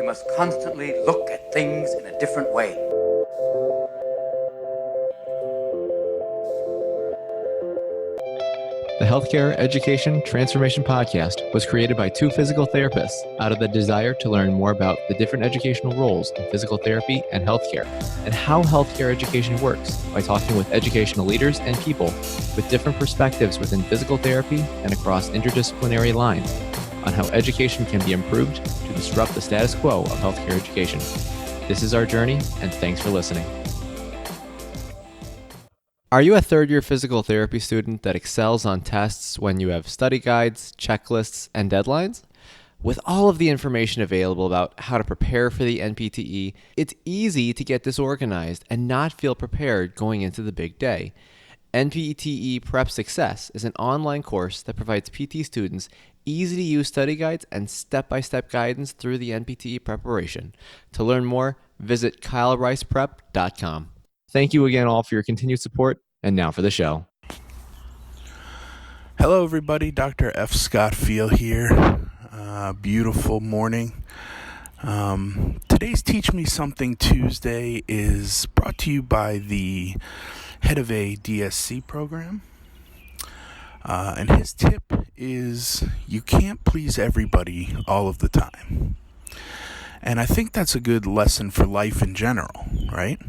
must constantly look at things in a different way. The Healthcare Education Transformation Podcast was created by two physical therapists out of the desire to learn more about the different educational roles in physical therapy and healthcare, and how healthcare education works by talking with educational leaders and people with different perspectives within physical therapy and across interdisciplinary lines on how education can be improved to disrupt the status quo of healthcare education. This is our journey, and thanks for listening. Are you a third-year physical therapy student that excels on tests when you have study guides, checklists, and deadlines? With all of the information available about how to prepare for the NPTE, it's easy to get disorganized and not feel prepared going into the big day. NPTE Prep Success is an online course that provides PT students easy-to-use study guides and step-by-step guidance through the NPTE preparation. To learn more, visit kylericeprep.com. Thank you again all for your continued support, and now for the show. Hello everybody, Dr. F. Scott Feil here. Beautiful morning. Today's Teach Me Something Tuesday is brought to you by the head of a DSC program. And his tip is you can't please everybody all of the time. And I think that's a good lesson for life in general, right?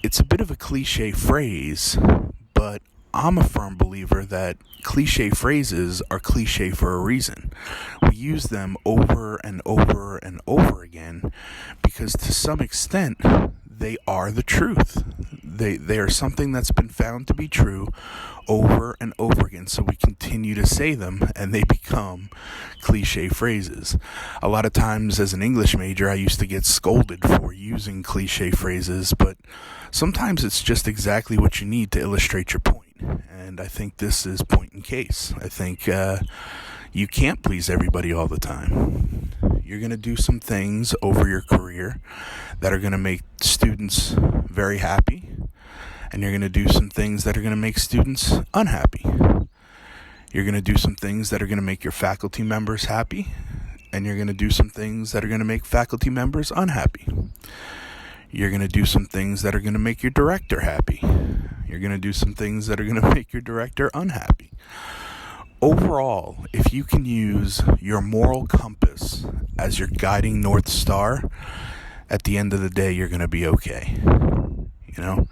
It's a bit of a cliche phrase, but I'm a firm believer that cliche phrases are cliche for a reason. We use them over and over and over again because to some extent they are the truth. They are something that's been found to be true over and over again, so we continue to say them and they become cliche phrases. A lot of times as an English major I used to get scolded for using cliche phrases, but sometimes it's just exactly what you need to illustrate your point. And I think this is point in case. I think you can't please everybody all the time. You're going to do some things over your career that are going to make students very happy, and you're going to do some things that are going to make students unhappy. You're going to do some things that are going to make your faculty members happy, and you're going to do some things that are going to make faculty members unhappy. You're going to do some things that are going to make your director happy. You're going to do some things that are going to make your director unhappy. Overall, if you can use your moral compass as your guiding North Star, at the end of the day, you're going to be okay. You know,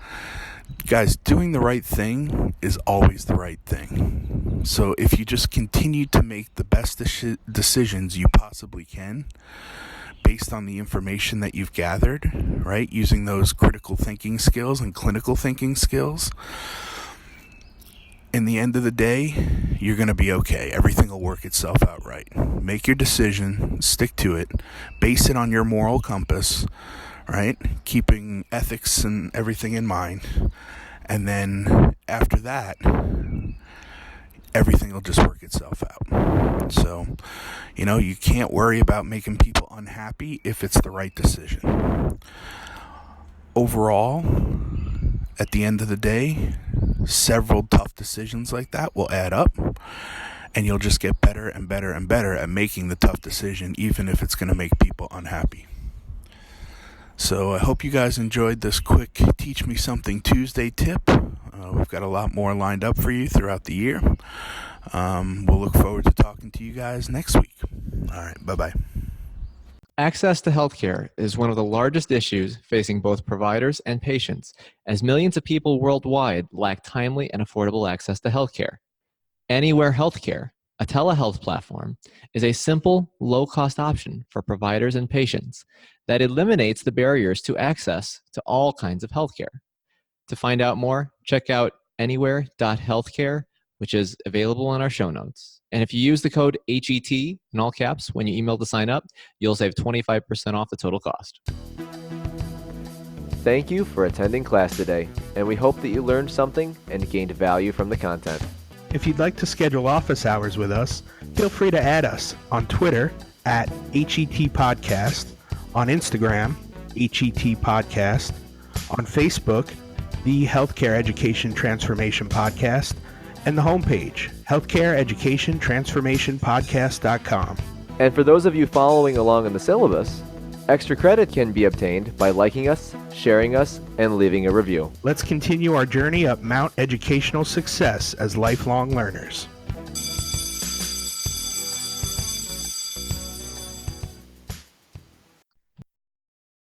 guys, doing the right thing is always the right thing. So if you just continue to make the best decisions you possibly can, based on the information that you've gathered, right? Using those critical thinking skills and clinical thinking skills. In the end of the day, you're going to be okay. Everything will work itself out right. Make your decision, stick to it, base it on your moral compass, right? Keeping ethics and everything in mind. And then after that, everything will just work itself out. So, you know, you can't worry about making people unhappy if it's the right decision. Overall, at the end of the day, several tough decisions like that will add up, and you'll just get better and better and better at making the tough decision, even if it's going to make people unhappy. So I hope you guys enjoyed this quick Teach Me Something Tuesday tip. We've got a lot more lined up for you throughout the year. We'll look forward to talking to you guys next week. All right, bye-bye. Access to healthcare is one of the largest issues facing both providers and patients, as millions of people worldwide lack timely and affordable access to healthcare. Anywhere Healthcare, a telehealth platform, is a simple, low-cost option for providers and patients that eliminates the barriers to access to all kinds of healthcare. To find out more, check out anywhere.healthcare, which is available on our show notes. And if you use the code HET in all caps when you email to sign up, you'll save 25% off the total cost. Thank you for attending class today, and we hope that you learned something and gained value from the content. If you'd like to schedule office hours with us, feel free to add us on Twitter at HET Podcast, on Instagram, HET Podcast, on Facebook, the Healthcare Education Transformation Podcast, and the homepage, healthcareeducationtransformationpodcast.com. And for those of you following along in the syllabus, Extra credit can be obtained by liking us, sharing us, and leaving a review. Let's continue our journey up Mount Educational Success as lifelong learners.